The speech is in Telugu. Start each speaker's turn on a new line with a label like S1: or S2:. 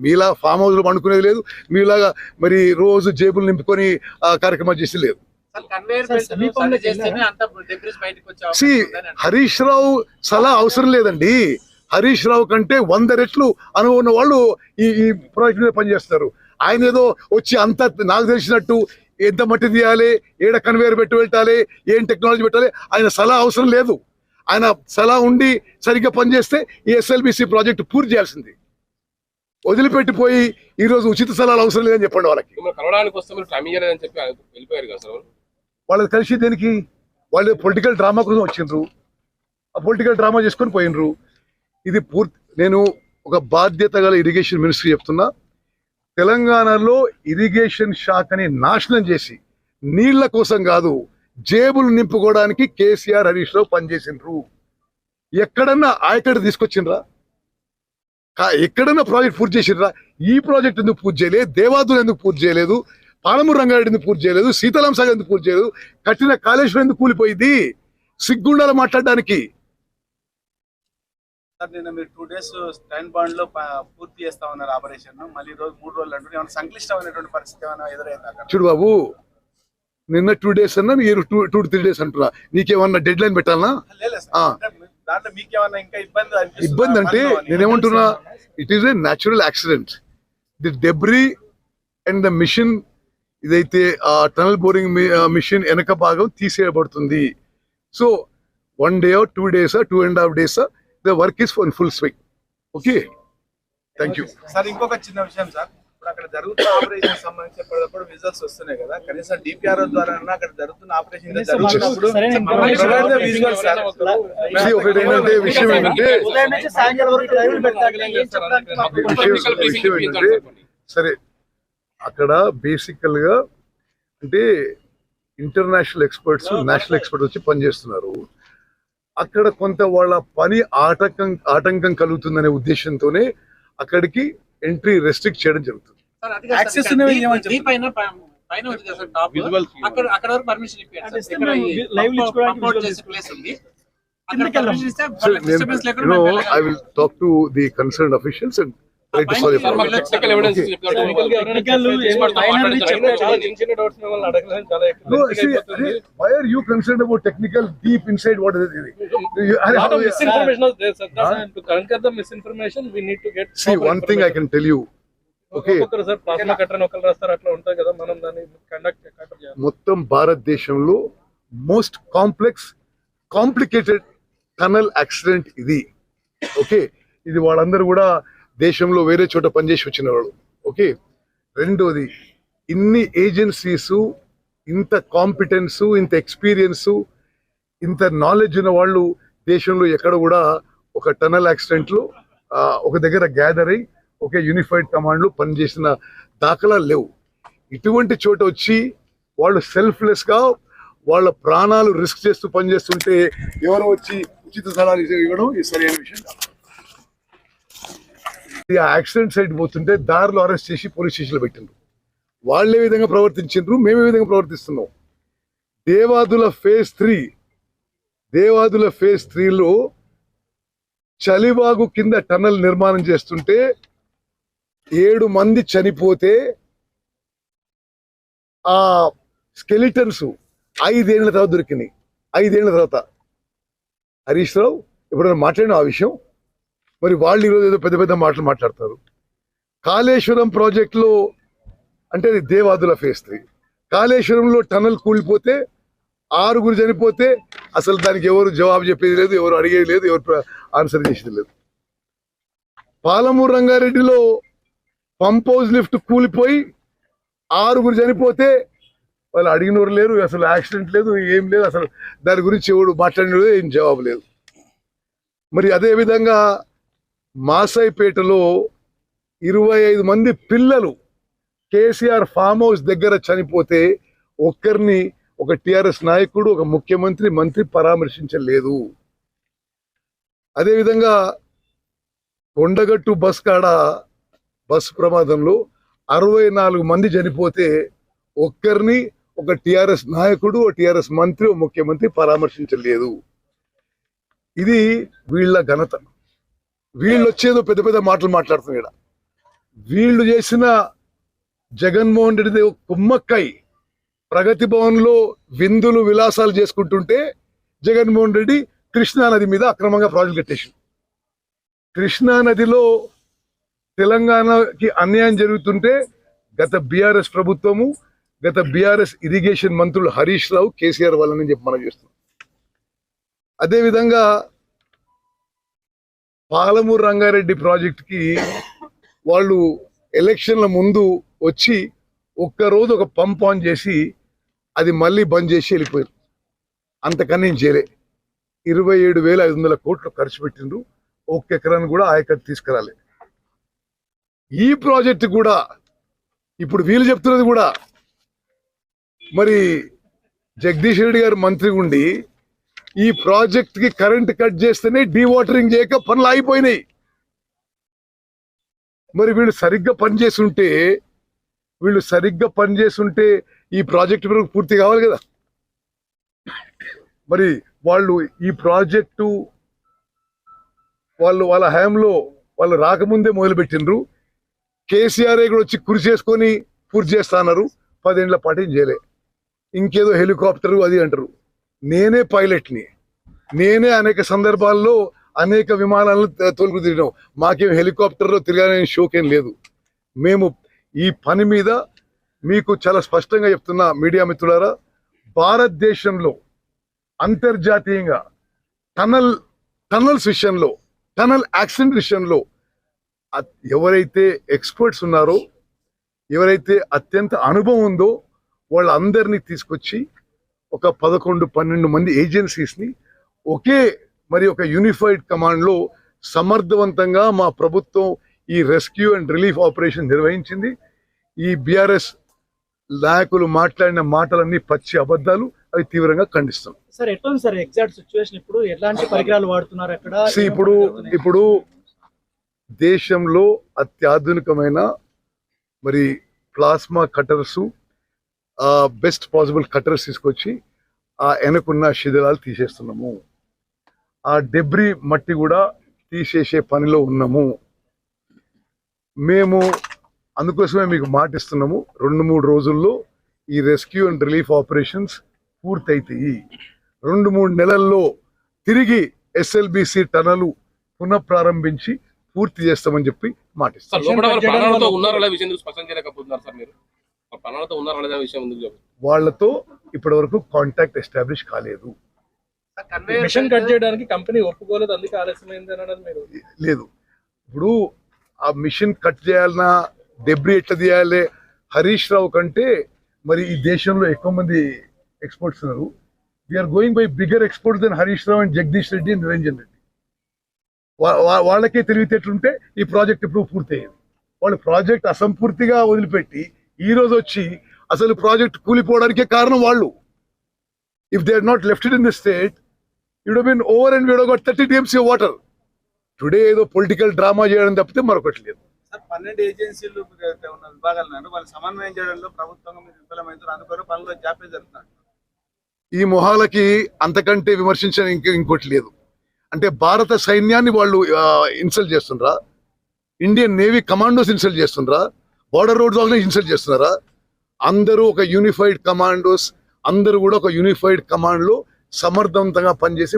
S1: మీలా ఫామ్ హౌస్ లో పండుకునేది లేదు, మీలాగా మరి రోజు జేబులు నింపుకొని కార్యక్రమాలు చేసి లేదు. హరీష్ రావు సలహా అవసరం లేదండి. హరీష్ రావు కంటే 100 రెట్లు అనుభవం ఉన్న వాళ్ళు ఈ ప్రాజెక్ట్ మీద పనిచేస్తారు. ఆయన ఏదో వచ్చి అంత నాకు తెలిసినట్టు ఎంత మట్టి తీయాలి, ఏడ కన్వేయర్ పెట్టి పెట్టాలి, ఏం టెక్నాలజీ పెట్టాలి, ఆయన సలహా అవసరం లేదు. ఆయన సలహా ఉండి సరిగ్గా పనిచేస్తే ఈ ఎస్ఎల్బిసి ప్రాజెక్ట్ పూర్తి చేయాల్సింది. వదిలిపెట్టిపోయి ఈరోజు ఉచిత సలహాలు అవసరం లేదని చెప్పండి వాళ్ళకి. వాళ్ళకి కలిసి దేనికి? వాళ్ళు పొలిటికల్ డ్రామా కోసం వచ్చిండ్రు, ఆ పొలిటికల్ డ్రామా చేసుకొని పోయినరు. ఇది పూర్తి. నేను ఒక బాధ్యత గల ఇరిగేషన్ మినిస్ట్రీ చెప్తున్నా, తెలంగాణలో ఇరిగేషన్ శాఖని నాశనం చేసి నీళ్ల కోసం కాదు, జేబులు నింపుకోవడానికి కేసీఆర్ హరీష్ రావు పనిచేసిండ్రు. ఎక్కడన్నా ఆయకట్టు తీసుకొచ్చిండ్రా? ఎక్కడన్నా ప్రాజెక్ట్ పూర్తి చేసిండ్రా? ఈ ప్రాజెక్ట్ ఎందుకు పూర్తి చేయలేదు? దేవాదులు ఎందుకు పూర్తి చేయలేదు? పాలమూరు రంగారెడ్డి ఎందుకు పూర్తి చేయలేదు? సీతారాం సాగర్ ఎందుకు పూర్తి చేయలేదు? కట్టిన కాళేశ్వరం ఎందుకు కూలిపోయింది? సిగ్గుండాలి మాట్లాడడానికి.
S2: సార్ నిన్న మీరు 2 days స్టాండ్ బాండ్ లో పూర్తి చేస్తా ఉన్నారు ఆపరేషన్, మళ్ళీ రోజు 3 రోజులు అంటూ ఏమైనా సంక్లిష్టమైనటువంటి పరిస్థితి ఏమైనా ఎదురైందా?
S1: చూడు బాబు, నిన్న 2 days అన్నా, మీరు 2 to 3 days అంటున్నా. నీకేమన్నా డెడ్ లైన్ పెట్టాలనా?
S2: దాంట్లో మీకేమన్నా ఇంకా
S1: ఇబ్బంది అంటే నేనేమంటున్నా, it is a natural accident. The debris and the machine, ఇదైతే ఆ టనల్ బోరింగ్ మిషన్ వెనక భాగం తీసేయబడుతుంది. So 1 day or 2 days, 2.5 days, the work is in full swing. Okay, thank you.
S2: Sir ఇంకొక చిన్న విషయం సార్, ఇప్పుడు అక్కడ జరుగుతున్న ఆపరేషన్ సంబంధించి ఎప్పటికప్పుడు విజువల్స్ వస్తున్నాయి కదా, కనీసం డిపిఆర్ఓ ద్వారా అక్కడ జరుగుతున్న ఆపరేషన్ జరుగుతున్నప్పుడు
S1: ఒకటి ఏంటంటే విషయం ఏంటంటే సరే, అక్కడ బేసికల్ గా అంటే ఇంటర్నేషనల్ ఎక్స్పర్ట్స్, నేషనల్ ఎక్స్పర్ట్స్ వచ్చి పనిచేస్తున్నారు. అక్కడ కొంత వాళ్ళ పని ఆటంకం కలుగుతుందనే ఉద్దేశంతోనే అక్కడికి ఎంట్రీ రెస్ట్రిక్ట్ చేయడం జరుగుతుంది. I will talk to the concerned officials and try to solve it.
S3: Technical evidence.
S1: No, see, why are you concerned about technical deep inside what is it?
S3: Misinformation is there, sir. To conquer the misinformation, we need to get.
S1: See, one thing I can tell you. Okay. మొత్తం భారతదేశంలో మోస్ట్ కాంప్లికేటెడ్ టనల్ యాక్సిడెంట్ ఇది. ఓకే, ఇది వాళ్ళందరూ కూడా దేశంలో వేరే చోట పనిచేసి వచ్చిన వాళ్ళు. ఓకే, రెండోది, ఇన్ని ఏజెన్సీస్, ఇంత కాంపిటెన్స్, ఇంత ఎక్స్పీరియన్స్, ఇంత నాలెడ్జ్ ఉన్న వాళ్ళు దేశంలో ఎక్కడ కూడా ఒక టనల్ యాక్సిడెంట్ లో ఒక దగ్గర గ్యాదర్ అయ్యి ఒకే యూనిఫైడ్ కమాండ్ లో పనిచేసిన దాఖలా లేవు. ఇటువంటి చోట వచ్చి వాళ్ళు సెల్ఫ్లెస్ గా వాళ్ళ ప్రాణాలు రిస్క్ చేస్తూ పనిచేస్తుంటే ఎవరో వచ్చి ఉచిత సలహాలు ఇవ్వడం ఇది సరైన విషయం కాదు. ఆ యాక్సిడెంట్ సైడ్ పోతుంటే దారిలో అరెస్ట్ చేసి పోలీస్ స్టేషన్లో పెట్టిండ్రు. వాళ్ళు ఏ విధంగా ప్రవర్తించిండ్రు, మేము ఏ విధంగా ప్రవర్తిస్తున్నాం. దేవాదుల ఫేజ్ 3లో చలివాగు కింద టన్నల్ నిర్మాణం చేస్తుంటే 7 మంది చనిపోతే ఆ స్కెలిటన్స్ 5 ఏళ్ల తర్వాత దొరికినాయి. 5 ఏళ్ల తర్వాత హరీష్ రావు ఎప్పుడైనా మాట్లాడిన ఆ విషయం? మరి వాళ్ళు ఈరోజు ఏదో పెద్ద పెద్ద మాటలు మాట్లాడతారు. కాళేశ్వరం ప్రాజెక్టులో అంటే అది దేవాదుల ఫేజ్ 3. కాళేశ్వరంలో టన్నల్ కూలిపోతే 6 చనిపోతే అసలు దానికి ఎవరు జవాబు చెప్పేది లేదు, ఎవరు అడిగేది లేదు, ఎవరు ఆన్సర్ చేసేది లేదు. పాలమూరు రంగారెడ్డిలో పంప్ హౌస్ లిఫ్ట్ కూలిపోయి 6 చనిపోతే వాళ్ళు అడిగినవారు లేరు, అసలు యాక్సిడెంట్ లేదు, ఏం లేదు, అసలు దాని గురించి ఎవడు మాట్లాడిన ఏం జవాబు లేదు. మరి అదే విధంగా మాసాయిపేటలో 25 మంది పిల్లలు కేసీఆర్ ఫామ్ హౌస్ దగ్గర చనిపోతే ఒక్కరిని ఒక టిఆర్ఎస్ నాయకుడు, ఒక ముఖ్యమంత్రి, మంత్రి పరామర్శించలేదు. అదేవిధంగా కొండగట్టు బస్ ప్రమాదంలో 64 మంది చనిపోతే ఒక్కరిని ఒక టిఆర్ఎస్ నాయకుడు, ఒక టిఆర్ఎస్ మంత్రి, ఒక ముఖ్యమంత్రి పరామర్శించలేదు. ఇది వీళ్ళ ఘనత. వీళ్ళు వచ్చేదో పెద్ద పెద్ద మాటలు మాట్లాడుతున్నారు. వీళ్ళు చేసిన జగన్మోహన్ రెడ్డి కుమ్మక్కై ప్రగతి భవన్ లో విందులు విలాసాలు చేసుకుంటుంటే జగన్మోహన్ రెడ్డి కృష్ణా నది మీద అక్రమంగా ప్రాజెక్ట్ కట్టేసి కృష్ణా నదిలో తెలంగాణకి అన్యాయం జరుగుతుంటే గత బీఆర్ఎస్ ప్రభుత్వము గత బీఆర్ఎస్ ఇరిగేషన్ మంత్రులు హరీష్ రావు కేసీఆర్ వాళ్ళని చెప్పి మనం చేస్తున్నాం. అదేవిధంగా పాలమూరు రంగారెడ్డి ప్రాజెక్టుకి వాళ్ళు ఎలక్షన్ల ముందు వచ్చి ఒక్కరోజు ఒక పంప్ ఆన్ చేసి అది మళ్ళీ బంద్ చేసి వెళ్ళిపోయారు. అంతకన్నా ఏం చేయలే. 27,500 కోట్లు ఖర్చు పెట్టిండ్రు. ఒక్క ఎకరాన్ని కూడా ఆయకట్టు తీసుకురాలే. ఈ ప్రాజెక్టు కూడా ఇప్పుడు వీళ్ళు చెప్తున్నది కూడా మరి జగదీష్ రెడ్డి గారు మంత్రి ఉండి ఈ ప్రాజెక్ట్ కి కరెంట్ కట్ చేస్తేనే డీవాటరింగ్ చేయక పనులు ఆగిపోయినాయి. మరి వీళ్ళు సరిగ్గా పనిచేస్తుంటే ఈ ప్రాజెక్ట్ పూర్తి కావాలి కదా. మరి వాళ్ళు ఈ ప్రాజెక్టు వాళ్ళ హయాంలో వాళ్ళు రాకముందే మొదలుపెట్టినరు. కేసీఆర్ కూడా వచ్చి కృషి చేసుకొని పూర్తి చేస్తా అన్నారు. 10 ఏళ్ల పాటు ఏం చేయలే. ఇంకేదో హెలికాప్టర్ అది అంటారు. నేనే పైలట్ని, నేనే అనేక సందర్భాల్లో అనేక విమానాలను తోలుకు తిరిగినాం. మాకేం హెలికాప్టర్లో తిరగాలనే షోకేం లేదు. మేము ఈ పని మీద మీకు చాలా స్పష్టంగా చెప్తున్నా మీడియా మిత్రులారా, భారతదేశంలో అంతర్జాతీయంగా టనల్స్ విషయంలో, టనల్ యాక్సిడెంట్ విషయంలో ఎవరైతే ఎక్స్పర్ట్స్ ఉన్నారో, ఎవరైతే అత్యంత అనుభవం ఉందో వాళ్ళందరినీ తీసుకొచ్చి ఒక 11-12 మంది ఏజెన్సీస్ని ఒకే ఒక యూనిఫైడ్ కమాండ్లో సమర్థవంతంగా మా ప్రభుత్వం ఈ రెస్క్యూ అండ్ రిలీఫ్ ఆపరేషన్ నిర్వహించింది. ఈ బీఆర్ఎస్ నాయకులు మాట్లాడిన మాటలన్నీ పచ్చి అబద్ధాలు. అవి తీవ్రంగా ఖండిస్తాం.
S4: సార్ ఎట్లా ఉంది సార్ ఎగ్జాక్ట్ సిచ్యువేషన్? ఇప్పుడు ఎలాంటి పరికరాలు వాడుతున్నారు అక్కడ?
S1: ఇప్పుడు దేశంలో అత్యాధునికమైన మరి plasma cutters, best possible cutters తీసుకొచ్చి ఆ వెనకున్న శిథిలాలు తీసేస్తున్నాము. ఆ డెబ్రీ మట్టి కూడా తీసేసే పనిలో ఉన్నాము. మేము అందుకోసమే మీకు మాటిస్తున్నాము, 2-3 రోజుల్లో ఈ రెస్క్యూ అండ్ రిలీఫ్ ఆపరేషన్స్ పూర్తయితాయి. 2-3 నెలల్లో తిరిగి ఎస్ఎల్బిసి టనలు పునఃప్రారంభించి పూర్తి చేస్తామని చెప్పి మాటిస్తాం. వాళ్ళతో ఇప్పటి వరకు కాంటాక్ట్ ఎస్టాబ్లిష్ కాలేదు.
S3: మిషన్ కట్ చేయడానికి కంపెనీ ఒప్పుకోలేదు, అందుకే ఆలస్యమైంది అనడం మీరు
S1: లేదు. ఇప్పుడు ఆ మిషన్ కట్ చేయాలన్నా, డెబ్రీ ఎట్లా తీయాలి, హరీష్ రావు కంటే మరి ఈ దేశంలో ఎక్కువ మంది ఎక్స్పర్ట్స్ ఉన్నారు. We're going by bigger experts then Harish Rao and Jagadish Reddy and Niranjan Reddy. వాళ్ళకే తెలివితేటలుంటే ఈ ప్రాజెక్ట్ ఇప్పుడు పూర్తయ్యేది. వాళ్ళు ప్రాజెక్ట్ అసంపూర్తిగా వదిలిపెట్టి ఈ రోజు వచ్చి అసలు ప్రాజెక్ట్ కూలిపోవడానికే కారణం వాళ్ళు. If they are not left it in the state, it would been over and we'd got 30 TMC water. Today ఏదో పొలిటికల్ డ్రామా చేయడం తప్పితే మరొకటి లేదు.
S2: 12 ఏజెన్సీలు ఉన్న విభాగాలను వాళ్ళు సమన్వయం చేయడంలో ప్రభుత్వం విఫలమవుతారు. అందుకని పనులు జాప్యం జరుగుతుంది.
S1: ఈ మొహాలకి అంతకంటే విమర్శించడం ఇంకోటి లేదు. అంటే భారత సైన్యాన్ని వాళ్ళు ఇన్సల్ట్ చేస్తుండ్రా? ఇండియన్ నేవీ కమాండోస్ ఇన్సల్ట్ చేస్తుండ్రా? బార్డర్ రోడ్స్ ఆర్గనైజేషన్ ఇన్సల్ట్ చేస్తున్నారా? అందరూ ఒక యూనిఫైడ్ కమాండోస్, అందరూ కూడా ఒక యూనిఫైడ్ కమాండ్ లో సమర్థవంతంగా పనిచేసి